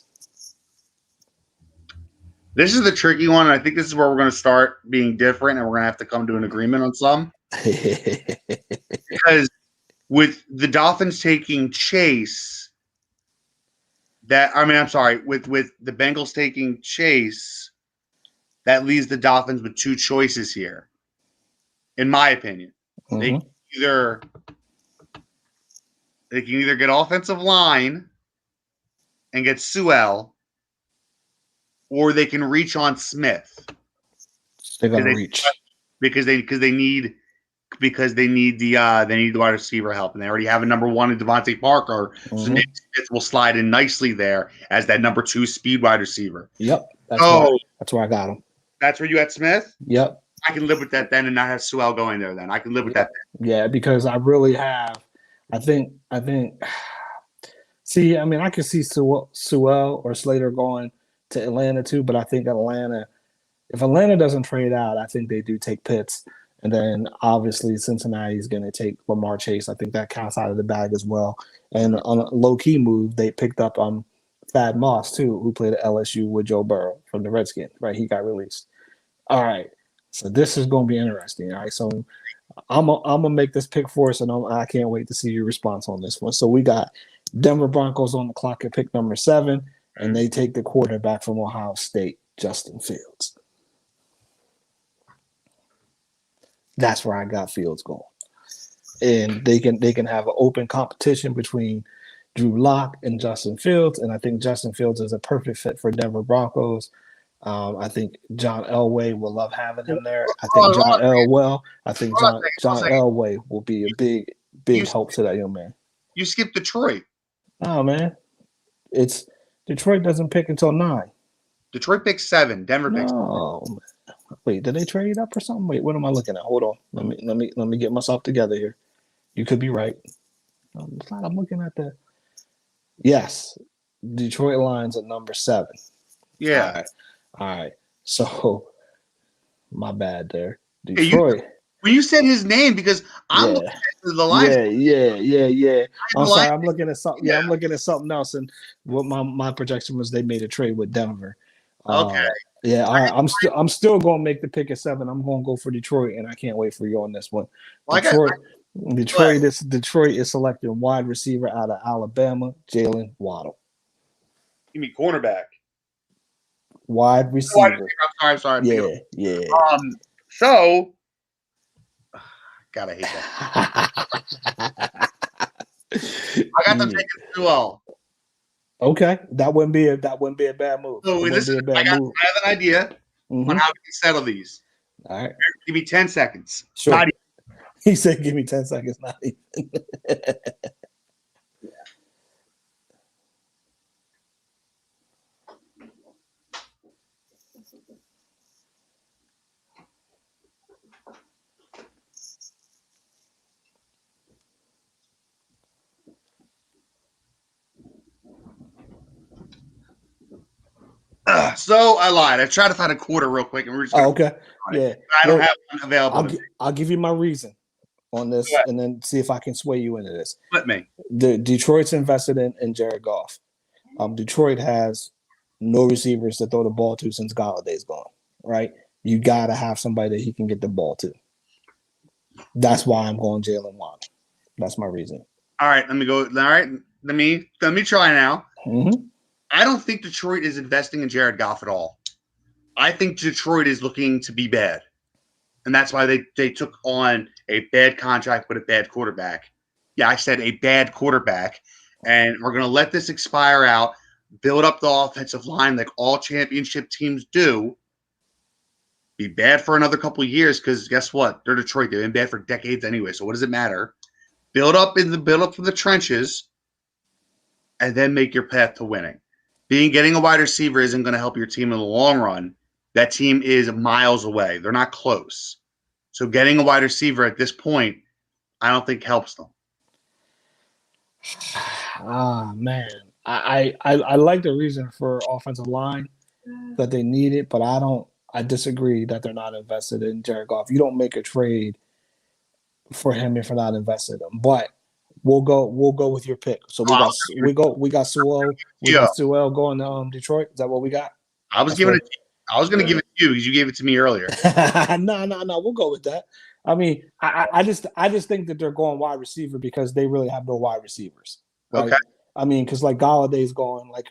This is the tricky one. I think this is where we're going to start being different, and we're going to have to come to an agreement on some. Because with the Dolphins taking Chase, with the Bengals taking Chase, that leaves the Dolphins with 2 choices here, in my opinion. Mm-hmm. They can either get offensive line and get Sewell, or they can reach on Smith. They're going to reach because they need the wide receiver help, and they already have a number 1 in Devontae Parker. Mm-hmm. So Nick Smith will slide in nicely there as that number 2 speed wide receiver. Yep, that's where I got him. That's where you had Smith? Yep. I can live with that then, and not have Sewell going there. Then I can live with that. Yeah, because I really have. I think See, I mean, I could see Sewell or Slater going to Atlanta too, but I think if Atlanta doesn't trade out, I think they do take Pitts. And then obviously Cincinnati is going to take Lamar Chase. I think that counts out of the bag as well. And on a low key move, they picked up Thad Moss too, who played at LSU with Joe Burrow from the Redskins. Right, he got released. All right, so this is going to be interesting. All right, so I'm gonna make this pick for us, and I can't wait to see your response on this one. So we got Denver Broncos on the clock at pick number 7, and they take the quarterback from Ohio State, Justin Fields. That's where I got Fields going, and they can have an open competition between Drew Lock and Justin Fields, and I think Justin Fields is a perfect fit for Denver Broncos. I think John Elway will love having him there. I think John Elway will be a big help to that young man. You skipped Detroit. Oh man, it's Detroit doesn't pick until 9. Detroit picks 7. Denver picks. Oh, wait, did they trade up or something? Wait, what am I looking at? Hold on, let me get myself together here. You could be right. I'm looking at the. Yes, Detroit Lions at number 7. Yeah. All right. So, my bad there. Detroit. When you said his name, because I'm looking at the Lions. Yeah. I'm sorry. I'm looking at something. Yeah, I'm looking at something else. And what my projection was, they made a trade with Denver. Okay. Yeah. All right. I'm still going to make the pick at 7. I'm going to go for Detroit, and I can't wait for you on this one. Detroit is selecting wide receiver out of Alabama, Jalen Waddle. You mean cornerback? Wide receiver. I'm sorry. Yeah. So, gotta hate that. I got them taking Sewell. Okay, that wouldn't be a bad move. So I have an idea on how we can settle these. All right, give me 10 seconds. Sure. He said, "Give me 10 seconds." Not even. So I lied. I tried to find a quarter real quick, and we're just okay. Yeah, I don't have one available. I'll give you my reason on this, and then see if I can sway you into this. Let me. The Detroit's invested in Jared Goff. Detroit has no receivers to throw the ball to since Galladay's gone. Right? You got to have somebody that he can get the ball to. That's why I'm going Jalen Waddle. That's my reason. All right, let me go. All right, let me try now. Mm-hmm. I don't think Detroit is investing in Jared Goff at all. I think Detroit is looking to be bad. And that's why they took on a bad contract with a bad quarterback. Yeah, I said a bad quarterback. And we're going to let this expire out, build up the offensive line like all championship teams do, be bad for another couple of years because guess what? They're Detroit. They've been bad for decades anyway. So what does it matter? Build up from the trenches and then make your path to winning. Getting a wide receiver isn't going to help your team in the long run. That team is miles away. They're not close. So getting a wide receiver at this point, I don't think helps them. Man. I like the reason for offensive line that they need it, but I disagree that they're not invested in Jared Goff. You don't make a trade for him if you're not invested in him. But we'll go with your pick. So we got Sewell. We got Sewell going to Detroit. Is that what we got? I was going to give it to you because you gave it to me earlier. No. We'll go with that. I mean, I just think that they're going wide receiver because they really have no wide receivers. Right? Okay. I mean, because like Galladay's going. Like,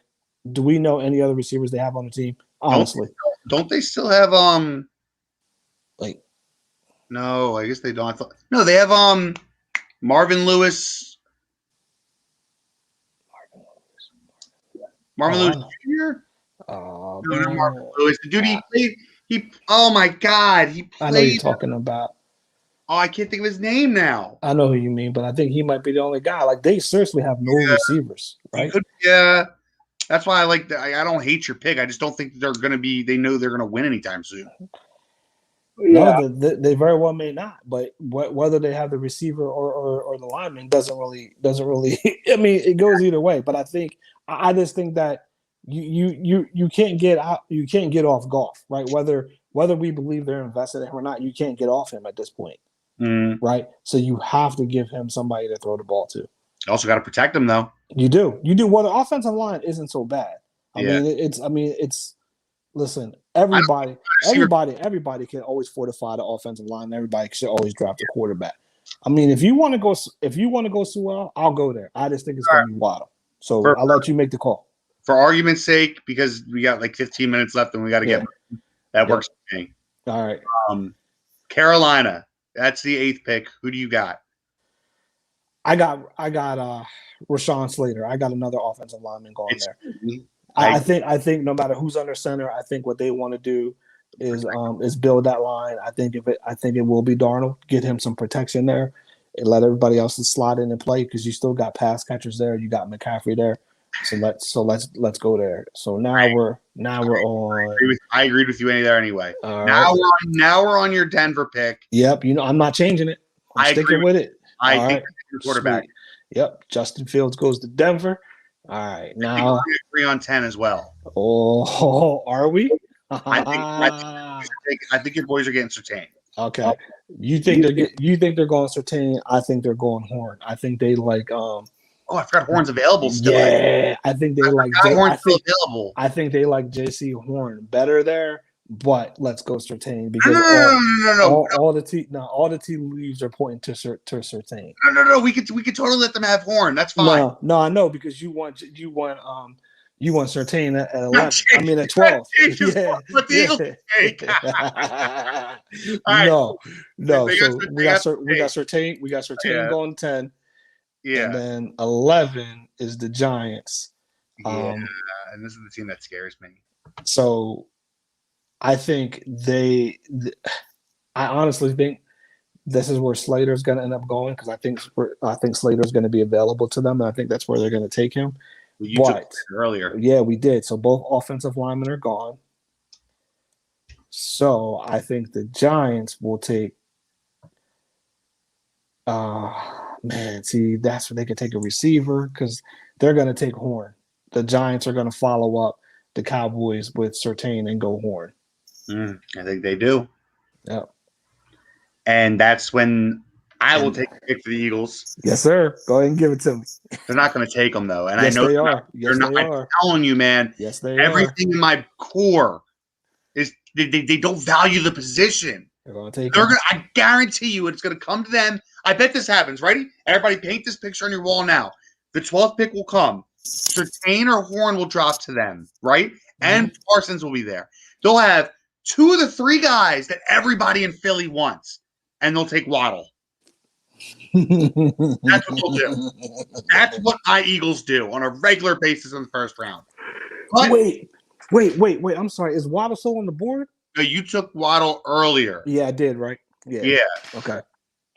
do we know any other receivers they have on the team? Honestly, don't they still have No, I guess they don't. No, they have Marvin Lewis. Marvin Lewis Jr. No, Marvin Lewis. The dude he played. Oh my God, he played. I know you're talking about. Oh, I can't think of his name now. I know who you mean, but I think he might be the only guy. Like they seriously have no receivers, right? Yeah, that's why I like that. I don't hate your pick. I just don't think they're going to be. They know they're going to win anytime soon. Yeah, No, they very well may not. But whether they have the receiver or the lineman doesn't really. I mean, it goes either way. But I just think that you can't get out. You can't get off Goff, right? Whether we believe they're invested in him or not, you can't get off him at this point, right? So you have to give him somebody to throw the ball to. You also got to protect him, though. You do. Well, the offensive line isn't so bad. Yeah. It's. Listen, everybody can always fortify the offensive line. Everybody should always draft a quarterback. I mean, if you want to go Sewell, I'll go there. I just think it's going to be Waddle. So I'll let you make the call. For argument's sake, because we got like 15 minutes left and we got to get that works for me. All right. Carolina, that's the 8th pick. Who do you got? I got Rashawn Slater. I got another offensive lineman going there. I think no matter who's under center, I think what they want to do is build that line. I think it will be Darnold. Get him some protection there, and let everybody else slide in and play because you still got pass catchers there. You got McCaffrey there. So let's go there. So now we're on. I agreed with you there anyway. Now we're on your Denver pick. Yep. I'm not changing it. I'm sticking with it. I think your quarterback. Sweet. Yep. Justin Fields goes to Denver. All right, now we agree on 10 as well. Oh, are we? I think your boys are getting Surtain. Okay, you think they're going Surtain? I think they're going Horn. I think they like. Oh, I forgot Horn's available still. Yeah, I think they like. Horn's still available. I think they like JC Horn better there. But let's go Surtain because all the tea leaves are pointing to Surtain. No. We could totally let them have Horn. That's fine. No, I know because you want Surtain at 11. I mean at 12. Yeah. What the Eagles take? No. So we got Surtain. We got Surtain going 10. Yeah. And then 11 is the Giants. And this is the team that scares me. So I think I honestly think this is where Slater's going to end up going because I think Slater's going to be available to them, and I think that's where they're going to take him. You took it earlier. Yeah, we did. So both offensive linemen are gone. So I think the Giants will take. That's where they could take a receiver because they're going to take Horn. The Giants are going to follow up the Cowboys with Surtain and go Horn. I think they do. Yep. And that's when I will take the pick for the Eagles. Yes, sir. Go ahead and give it to me. They're not going to take them, though. And yes, I know they are. Yes, they are. I'm telling you, man. Yes, they everything in my core is they don't value the position. They're going to take I guarantee you it's going to come to them. I bet this happens. Ready? Everybody paint this picture on your wall now. The 12th pick will come. Surtain or Horn will drop to them, right? And Parsons will be there. They'll have 2 of the 3 guys that everybody in Philly wants, and they'll take Waddle. That's what they'll do. That's what my Eagles do on a regular basis in the first round. But, wait. I'm sorry. Is Waddle still on the board? No, you took Waddle earlier. Yeah, I did, right? Yeah. Okay.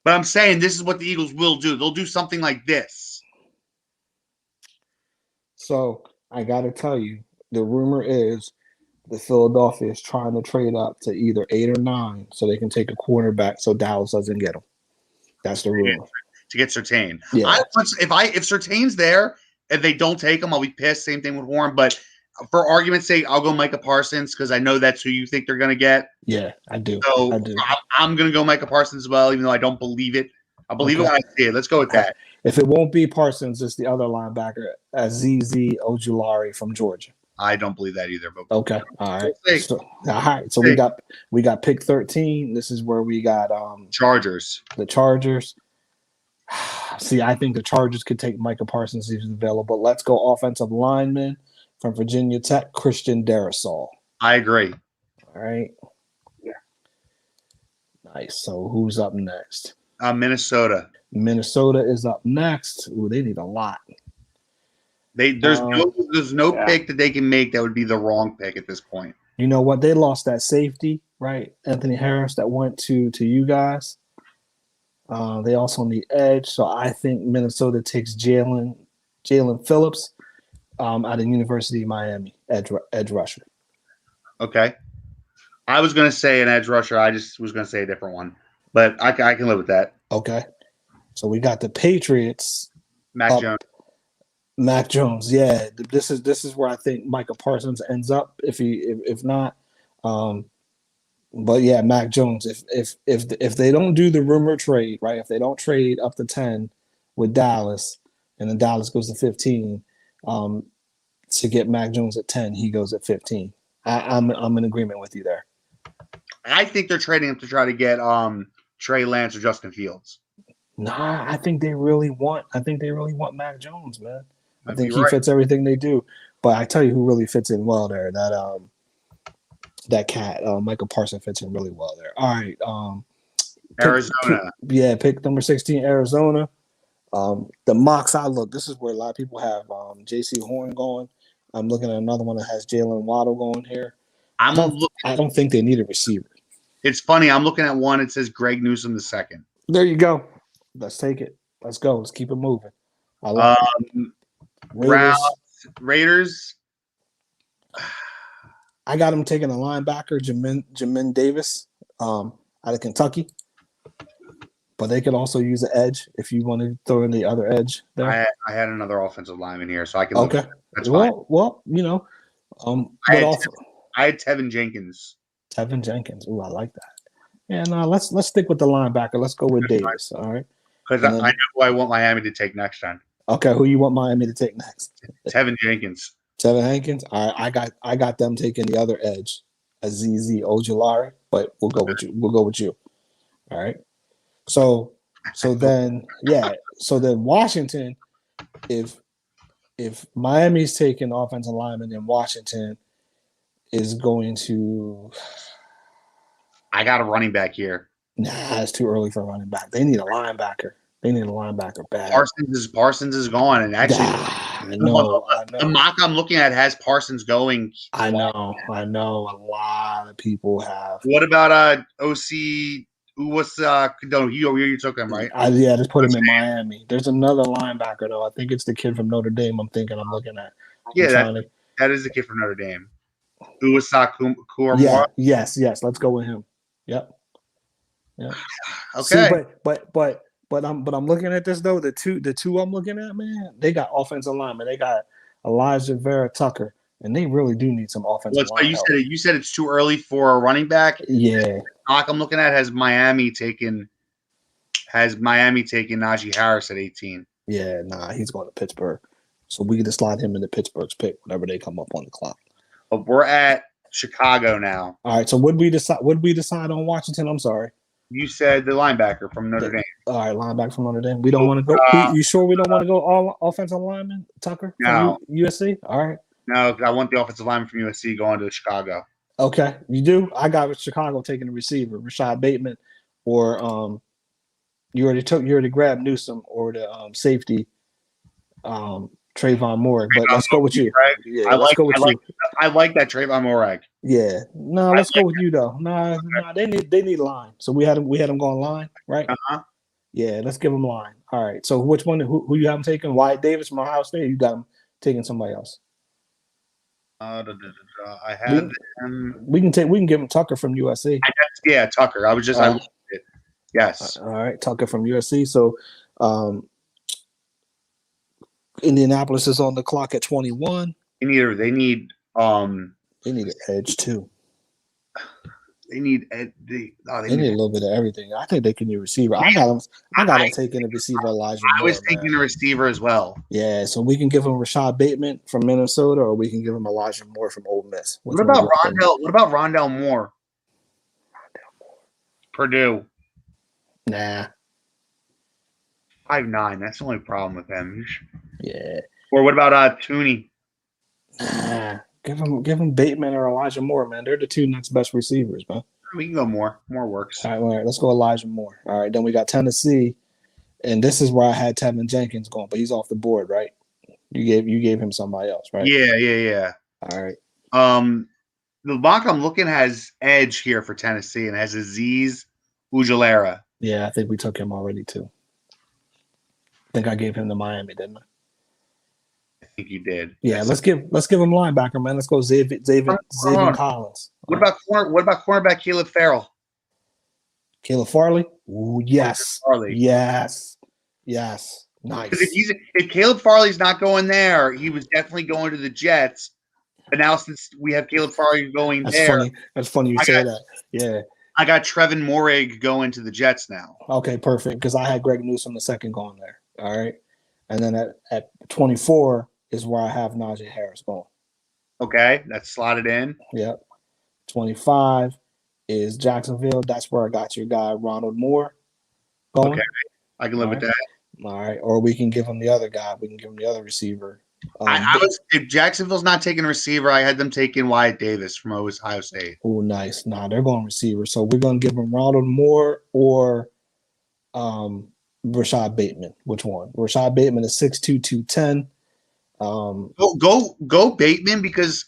But I'm saying this is what the Eagles will do. They'll do something like this. So I got to tell you, the rumor is that Philadelphia is trying to trade up to either 8 or 9 so they can take a cornerback so Dallas doesn't get him. That's the rumor. To get Surtain. Yeah. If Surtain's there and they don't take him, I'll be pissed. Same thing with Warren. But for argument's sake, I'll go Micah Parsons because I know that's who you think they're going to get. Yeah, I do. So I do. I'm going to go Micah Parsons as well, even though I don't believe it. I believe it when I see it. Let's go with that. If it won't be Parsons, it's the other linebacker, ZZ Ojulari from Georgia. I don't believe that either. But okay, all right. So we got pick 13. This is where we got Chargers. The Chargers. See, I think the Chargers could take Micah Parsons if he's available. Let's go offensive lineman from Virginia Tech, Christian Darrisaw. I agree. All right. Yeah. Nice. So who's up next? Minnesota. Minnesota is up next. Ooh, they need a lot. There's no pick that they can make that would be the wrong pick at this point. You know what? They lost that safety, right? Anthony Harris that went to you guys. They also need edge, so I think Minnesota takes Jalen Phillips out of University of Miami, edge rusher. Okay. I was going to say an edge rusher. I just was going to say a different one, but I can live with that. Okay. So we got the Patriots. Mac Jones. Mac Jones. Yeah, this is where I think Micah Parsons ends up if not. But yeah, Mac Jones. If they don't do the rumor trade, right? If they don't trade up to 10 with Dallas, and then Dallas goes to 15, to get Mac Jones at 10, he goes at 15. I'm in agreement with you there. I think they're trading him to try to get Trey Lance or Justin Fields. Nah, I think they really want Mac Jones, man. I think he right. fits everything they do. But I tell you who really fits in well there. That cat, Michael Parsons fits in really well there. All right. Arizona. Pick number 16, Arizona. The mocks I look, this is where a lot of people have J.C. Horn going. I'm looking at another one that has Jalen Waddle going here. I don't think they need a receiver. It's funny. I'm looking at one. It says Greg Newsome the second. There you go. Let's take it. Let's go. Let's keep it moving. I like it. Raiders. I got him taking a linebacker, Jamin Davis, out of Kentucky. But they could also use an edge if you want to throw in the other edge there. I had another offensive lineman here, so I can. Okay. That's fine. Well, you know, I had Tevin Jenkins. Tevin Jenkins. Ooh, I like that. Yeah, no, let's stick with the linebacker. Let's go with Davis. All right. Because I know who I want Miami to take next time. Okay, who you want Miami to take next? Tevin Jenkins. Tevin Hankins. All right, I got them taking the other edge, Azizi Ojulari, but we'll go with you. We'll go with you. All right. So then Washington, if Miami's taking offensive lineman, then Washington is going to. I got a running back here. Nah, it's too early for a running back. They need a linebacker. Bad. Parsons is gone, and actually, I know. The mock I'm looking at has Parsons going. I know. A lot of people have. What about OC? What's no? You took him, right? Just put him in Miami. There's another linebacker though. I think it's the kid from Notre Dame. I'm looking at. That is the kid from Notre Dame. Uwasa Yes. Let's go with him. Yep. Yeah. Okay. See, but I'm looking at this though. The two I'm looking at, man, they got offensive linemen. They got Elijah Vera Tucker, and they really do need some offensive line help. You said it's too early for a running back. Yeah. Knock I'm looking at has Miami taking Najee Harris at 18. Yeah, nah, he's going to Pittsburgh. So we can just slide him into Pittsburgh's pick whenever they come up on the clock. But we're at Chicago now. All right. So would we decide on Washington? I'm sorry. You said the linebacker from Notre Dame. All right, linebacker from Notre Dame. We don't want to go. You sure we don't want to go all offensive lineman? Tucker from USC? All right. No, I want the offensive lineman from USC going to Chicago. Okay, you do? I got Chicago taking the receiver, Rashad Bateman, or you already grabbed Newsome or the safety, Trayvon Moore. But let's go with you. Right? Yeah, I like that Trayvon Moore. Yeah, no, let's go with you though. No, they need line. So we had them going line, right? Yeah, let's give them line. All right. So which one? Who you have them taking? Wyatt Davis from Ohio State. Or you got them taking somebody else? I have him. We can give him Tucker from USC. Tucker. I looked at it. Yes. All right, Tucker from USC. So Indianapolis is on the clock at 21. They need an edge too. They need they need a little bit of everything. I think they can do receiver. I got them taking a receiver, Elijah Moore. I was thinking a receiver as well. Yeah, so we can give him Rashad Bateman from Minnesota, or we can give him Elijah Moore from Ole Miss. What about Rondell Moore? Purdue. Nah. 5'9". That's the only problem with him. Yeah. Or what about Tooney? Nah. Give him Bateman or Elijah Moore, man. They're the two next best receivers, man. We can go Moore. Moore works. All right, let's go Elijah Moore. All right, then we got Tennessee, and this is where I had Tevin Jenkins going, but he's off the board, right? You gave him somebody else, right? Yeah. All right. The mock I'm looking has edge here for Tennessee and has Aziz Ujulari. Yeah, I think we took him already too. I think I gave him to Miami, didn't I? I think you did. Yeah, Yes. let's give him linebacker, man. Let's go Xavier on. Collins. What about cornerback Caleb Farrell? Caleb Farley? Ooh, yes. Farley. Yes. Because Nice. if Caleb Farley's not going there, he was definitely going to the Jets. But now since we have Caleb Farley going That's there, funny. That's funny you say that. Yeah. I got Trevin Moehrig going to the Jets now. Okay, perfect. Because I had Greg Newsome the second going there. All right. And then at 24 is where I have Najee Harris going. Okay, that's slotted in. Yep. 25 is Jacksonville. That's where I got your guy, Ronald Moore, going. Okay, I can live with that. All right. Or we can give him the other guy. We can give him the other receiver. If Jacksonville's not taking a receiver, I had them taking Wyatt Davis from Ohio State. Oh, nice. Nah, they're going receiver. So we're going to give him Ronald Moore or Rashad Bateman. Which one? Rashad Bateman is 6'2", 210. Go Bateman because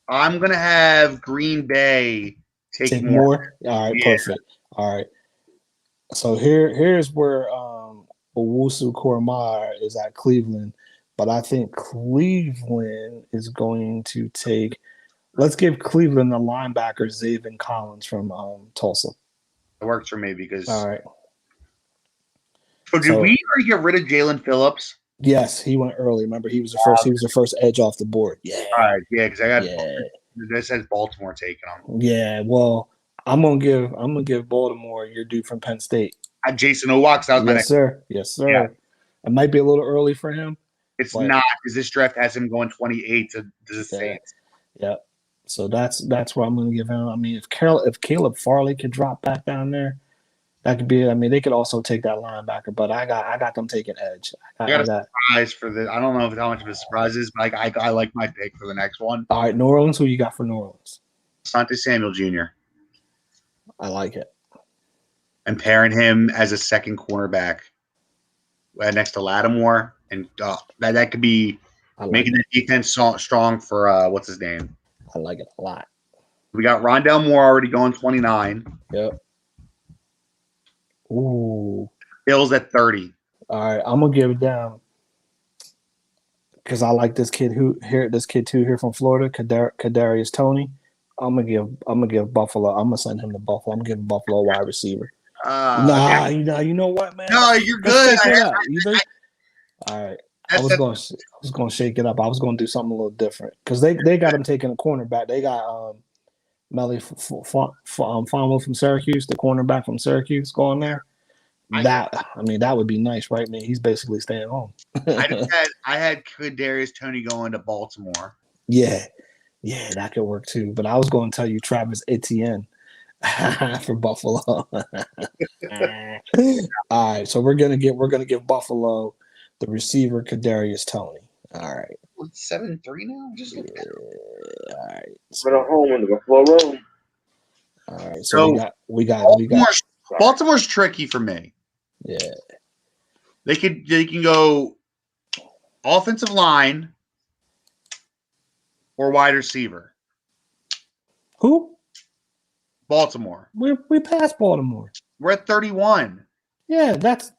I'm gonna have Green Bay take more. All right, perfect. All right. So here's where Owusu Koramoah is at Cleveland, but I think Cleveland is going to take. Let's give Cleveland the linebacker Xavier Collins from Tulsa. It works for me because. All right. So did we already get rid of Jalen Phillips? Yes, he went early. Remember, he was the first. He was the first edge off the board. Yeah. All right. Yeah, because I got. This says Baltimore taking him. Yeah. Well, I'm gonna give Baltimore your dude from Penn State. Jason Owaks. Yes, sir. Yeah. It might be a little early for him. It's not because this draft has him going 28 to the Saints. Yeah. So that's where I'm going to give him. I mean, if Caleb Farley could drop back down there, that could be. I mean, they could also take that linebacker, but I got them taking edge. I got a surprise for the. I don't know how much of a surprise is, but I like my pick for the next one. All right, New Orleans. Who you got for New Orleans? Asante Samuel Jr. I like it. And pairing him as a second cornerback next to Lattimore, and that could be making the defense strong for what's his name. I like it a lot. We got Rondell Moore already going 29. Yep. Ooh. Bill's at 30. All right, I'm gonna give it down because I like this kid here from Florida, Kadarius Toney. I'm gonna give Buffalo. I'm gonna send him to Buffalo. I'm giving Buffalo a wide receiver. Okay. You know what, man? No, you're good. All right. I was going to shake it up. I was going to do something a little different because they got him taking a cornerback. They got Melly Fonwo from Syracuse, the cornerback from Syracuse, going there. That would be nice, right, man? He's basically staying home. I had Kadarius Toney going to Baltimore. Yeah, that could work too. But I was going to tell you Travis Etienne for Buffalo. All right, so we're gonna give Buffalo the receiver Kadarius Toney. All right. 7-3 now? Just look at all right. We're at home in the Buffalo Road. All right. So we got Baltimore's tricky for me. Yeah. They can go offensive line or wide receiver. Who? Baltimore. We passed Baltimore. We're at 31. Yeah, that's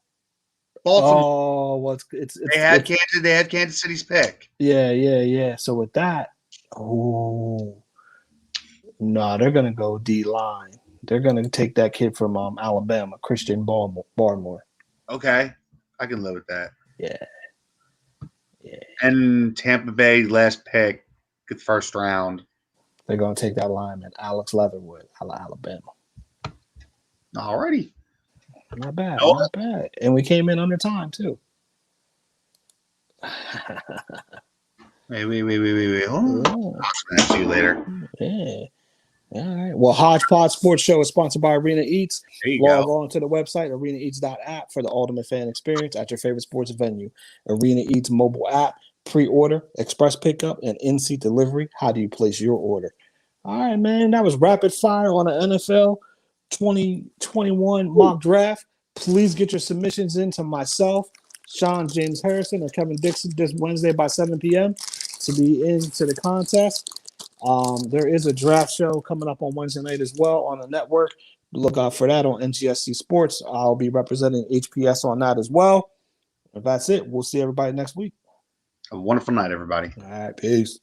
Baltimore. Oh, well, they had Kansas City's pick. Yeah. So with that, they're gonna go D line. They're gonna take that kid from Alabama, Christian Barmore. Okay, I can live with that. Yeah. And Tampa Bay last pick, good first round. They're gonna take that lineman, Alex Leatherwood, out of Alabama. Alrighty. Not bad, not bad. And we came in under time too. Wait. I'll see you later. Yeah. All right. Well, Hodge Podge Sports Show is sponsored by Arena Eats. Log on to the website, arenaeats.app, for the ultimate fan experience at your favorite sports venue. Arena Eats mobile app, pre-order, express pickup, and in-seat delivery. How do you place your order? All right, man. That was rapid fire on the NFL 2021 mock draft. Please get your submissions in to myself, Sean James Harrison, or Kevin Dixon this Wednesday by 7 p.m. to be into the contest. There is a draft show coming up on Wednesday night as well on the network. Look out for that on NGSC Sports. I'll be representing HPS on that as well. If that's it, we'll see everybody next week. Have a wonderful night, everybody. All right, peace.